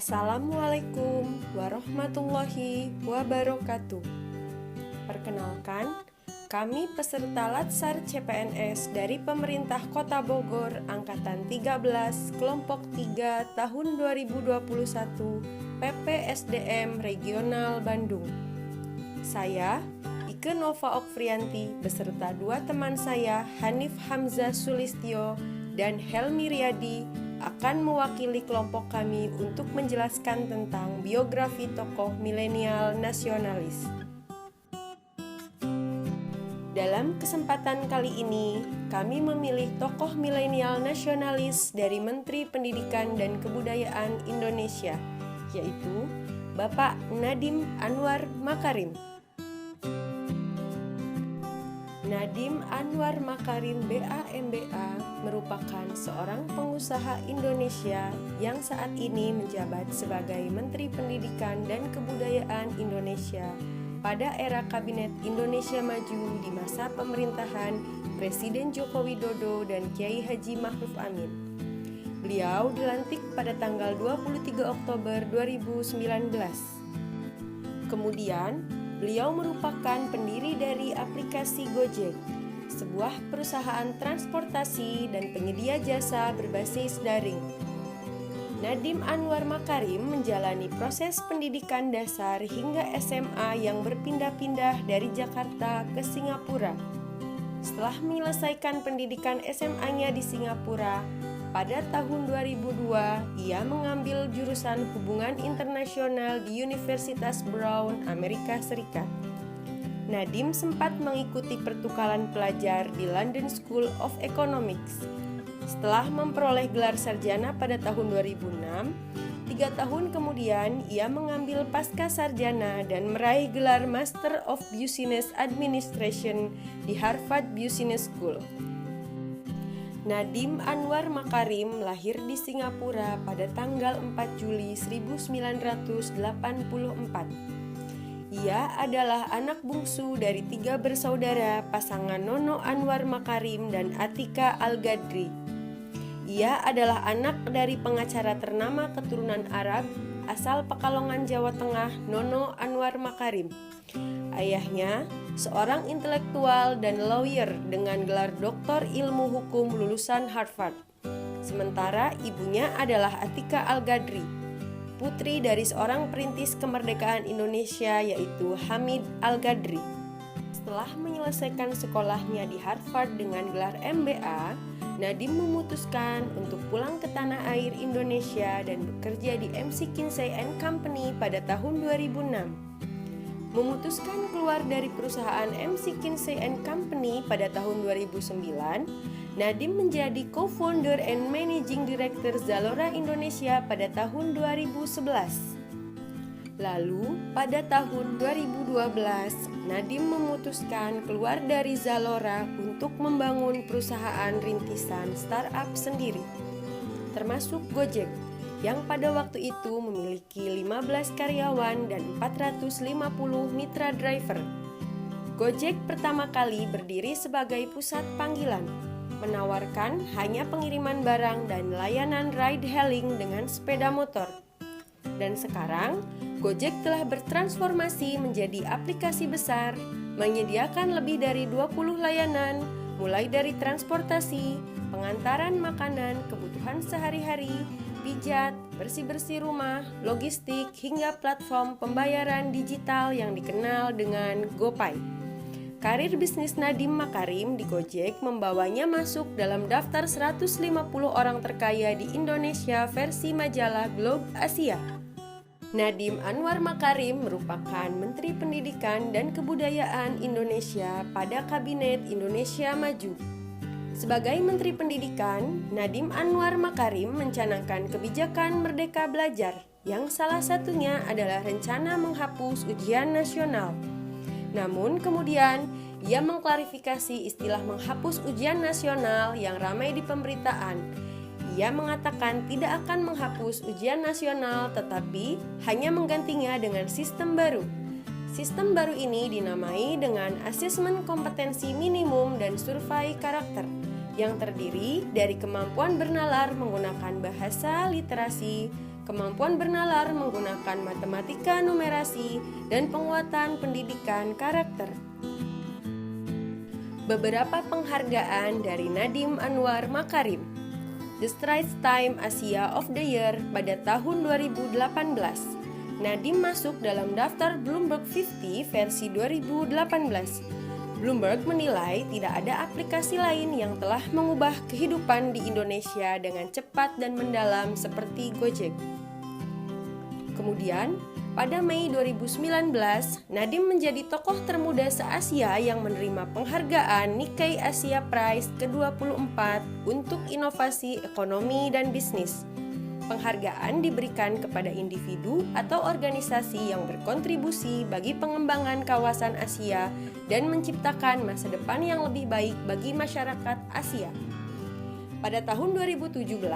Assalamualaikum warahmatullahi wabarakatuh. Perkenalkan, kami peserta Latsar CPNS dari Pemerintah Kota Bogor Angkatan 13 Kelompok 3 tahun 2021 PPSDM Regional Bandung. Saya, Ike Nova Okfrianti beserta dua teman saya Hanif Hamzah Sulistyo dan Helmi Riyadi akan mewakili kelompok kami untuk menjelaskan tentang biografi tokoh milenial nasionalis. Dalam kesempatan kali ini, kami memilih tokoh milenial nasionalis dari Menteri Pendidikan dan Kebudayaan Indonesia, yaitu Bapak Nadiem Anwar Makarim. Nadiem Anwar Makarim BAMBA merupakan seorang pengusaha Indonesia yang saat ini menjabat sebagai Menteri Pendidikan dan Kebudayaan Indonesia pada era Kabinet Indonesia Maju di masa pemerintahan Presiden Joko Widodo dan Kiai Haji Ma'ruf Amin. Beliau dilantik pada tanggal 23 Oktober 2019. Kemudian, beliau merupakan pendiri dari aplikasi Gojek, sebuah perusahaan transportasi dan penyedia jasa berbasis daring. Nadiem Anwar Makarim menjalani proses pendidikan dasar hingga SMA yang berpindah-pindah dari Jakarta ke Singapura. Setelah menyelesaikan pendidikan SMA-nya di Singapura, pada tahun 2002 ia mengambil jurusan Hubungan Internasional di Universitas Brown, Amerika Serikat. Nadiem sempat mengikuti pertukaran pelajar di London School of Economics. Setelah memperoleh gelar sarjana pada tahun 2006, 3 tahun kemudian ia mengambil pasca sarjana dan meraih gelar Master of Business Administration di Harvard Business School. Nadiem Anwar Makarim lahir di Singapura pada tanggal 4 Juli 1984. Ia adalah anak bungsu dari 3 bersaudara pasangan Nono Anwar Makarim dan Atika Al-Gadri. Ia adalah anak dari pengacara ternama keturunan Arab asal Pekalongan, Jawa Tengah, Nono Anwar Makarim. Ayahnya seorang intelektual dan lawyer dengan gelar doktor ilmu hukum lulusan Harvard. Sementara ibunya adalah Atika Al-Gadri, putri dari seorang perintis kemerdekaan Indonesia yaitu Hamid Al-Gadri. Setelah menyelesaikan sekolahnya di Harvard dengan gelar MBA, Nadiem memutuskan untuk pulang ke tanah air Indonesia dan bekerja di MC Kinsey & Company pada tahun 2006. Memutuskan keluar dari perusahaan MC Kinsey & Company pada tahun 2009, Nadiem menjadi co-founder and managing director Zalora Indonesia pada tahun 2011. Lalu, pada tahun 2012, Nadiem memutuskan keluar dari Zalora untuk membangun perusahaan rintisan startup sendiri, termasuk Gojek, yang pada waktu itu memiliki 15 karyawan dan 450 mitra driver. Gojek pertama kali berdiri sebagai pusat panggilan, menawarkan hanya pengiriman barang dan layanan ride-hailing dengan sepeda motor. Dan sekarang, Gojek telah bertransformasi menjadi aplikasi besar, menyediakan lebih dari 20 layanan, mulai dari transportasi, pengantaran makanan, kebutuhan sehari-hari, pijat, bersih-bersih rumah, logistik, hingga platform pembayaran digital yang dikenal dengan GoPay. Karir bisnis Nadiem Makarim di Gojek membawanya masuk dalam daftar 150 orang terkaya di Indonesia versi majalah Globe Asia. Nadiem Anwar Makarim merupakan Menteri Pendidikan dan Kebudayaan Indonesia pada Kabinet Indonesia Maju. Sebagai Menteri Pendidikan, Nadiem Anwar Makarim mencanangkan kebijakan Merdeka Belajar, yang salah satunya adalah rencana menghapus ujian nasional. Namun kemudian, ia mengklarifikasi istilah menghapus ujian nasional yang ramai di pemberitaan. Ia mengatakan tidak akan menghapus ujian nasional tetapi hanya menggantinya dengan sistem baru. Sistem baru ini dinamai dengan asesmen kompetensi minimum dan survei karakter yang terdiri dari kemampuan bernalar menggunakan bahasa, literasi, kemampuan bernalar menggunakan matematika numerasi, dan penguatan pendidikan karakter. Beberapa penghargaan dari Nadiem Anwar Makarim. The Straits Times Asia of the Year pada tahun 2018. Nadiem masuk dalam daftar Bloomberg 50 versi 2018. Bloomberg menilai tidak ada aplikasi lain yang telah mengubah kehidupan di Indonesia dengan cepat dan mendalam seperti Gojek. Kemudian, pada Mei 2019, Nadiem menjadi tokoh termuda se-Asia yang menerima penghargaan Nikkei Asia Prize ke-24 untuk inovasi ekonomi dan bisnis. Penghargaan diberikan kepada individu atau organisasi yang berkontribusi bagi pengembangan kawasan Asia dan menciptakan masa depan yang lebih baik bagi masyarakat Asia. Pada tahun 2017,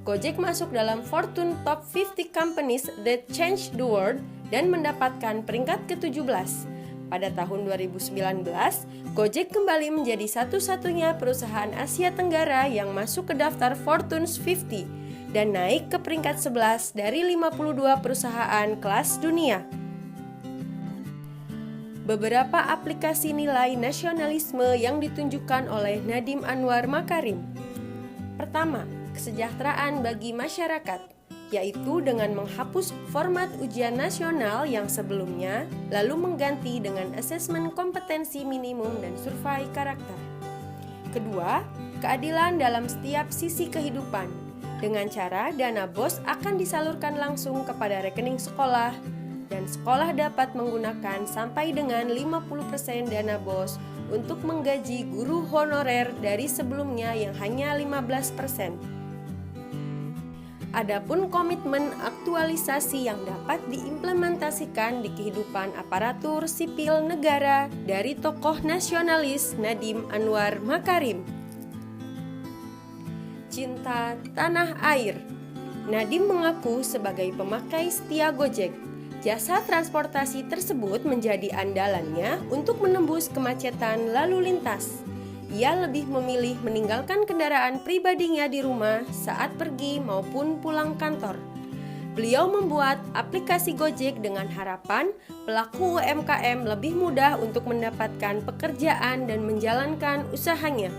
Gojek masuk dalam Fortune Top 50 Companies That Change the World dan mendapatkan peringkat ke-17. Pada tahun 2019, Gojek kembali menjadi satu-satunya perusahaan Asia Tenggara yang masuk ke daftar Fortune's 50 dan naik ke peringkat 11 dari 52 perusahaan kelas dunia. Beberapa aplikasi nilai nasionalisme yang ditunjukkan oleh Nadiem Anwar Makarim. Pertama, kesejahteraan bagi masyarakat, yaitu dengan menghapus format ujian nasional yang sebelumnya, lalu mengganti dengan asesmen kompetensi minimum dan survei karakter. Kedua, keadilan dalam setiap sisi kehidupan, dengan cara dana BOS akan disalurkan langsung kepada rekening sekolah, dan sekolah dapat menggunakan sampai dengan 50% dana BOS untuk menggaji guru honorer dari sebelumnya yang hanya 15%. Adapun komitmen aktualisasi yang dapat diimplementasikan di kehidupan aparatur sipil negara dari tokoh nasionalis Nadiem Anwar Makarim. Cinta tanah air. Nadiem mengaku sebagai pemakai setia Gojek, jasa transportasi tersebut menjadi andalannya untuk menembus kemacetan lalu lintas. Ia lebih memilih meninggalkan kendaraan pribadinya di rumah saat pergi maupun pulang kantor. Beliau membuat aplikasi Gojek dengan harapan pelaku UMKM lebih mudah untuk mendapatkan pekerjaan dan menjalankan usahanya.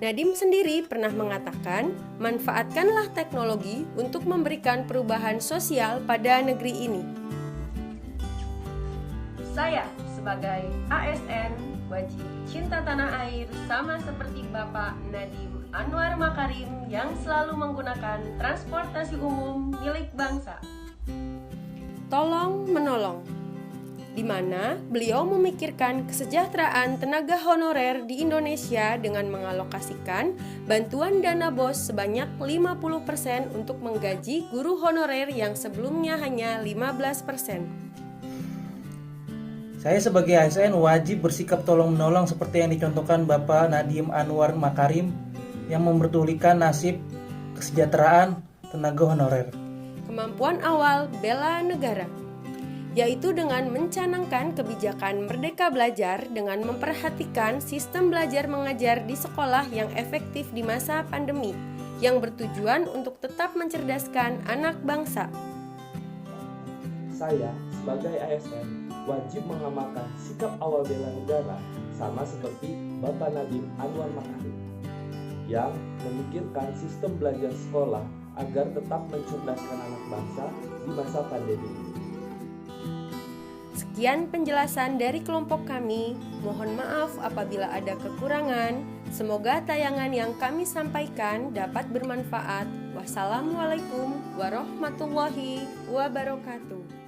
Nadiem sendiri pernah mengatakan, manfaatkanlah teknologi untuk memberikan perubahan sosial pada negeri ini. Saya sebagai ASN wajib cinta tanah air sama seperti Bapak Nadiem Anwar Makarim yang selalu menggunakan transportasi umum milik bangsa. Tolong menolong, di mana beliau memikirkan kesejahteraan tenaga honorer di Indonesia dengan mengalokasikan bantuan dana BOS sebanyak 50% untuk menggaji guru honorer yang sebelumnya hanya 15%. Saya sebagai ASN wajib bersikap tolong-menolong seperti yang dicontohkan Bapak Nadiem Anwar Makarim yang memperdulikan nasib kesejahteraan tenaga honorer. Kemampuan awal bela negara, yaitu dengan mencanangkan kebijakan Merdeka Belajar dengan memperhatikan sistem belajar mengajar di sekolah yang efektif di masa pandemi, yang bertujuan untuk tetap mencerdaskan anak bangsa. Saya sebagai ASN wajib mengamalkan sikap awal bela negara sama seperti Bapak Nadiem Anwar Makarim yang memikirkan sistem belajar sekolah agar tetap mencerdaskan anak bangsa di masa pandemi ini. Sekian penjelasan dari kelompok kami. Mohon maaf apabila ada kekurangan. Semoga tayangan yang kami sampaikan dapat bermanfaat. Wassalamualaikum warahmatullahi wabarakatuh.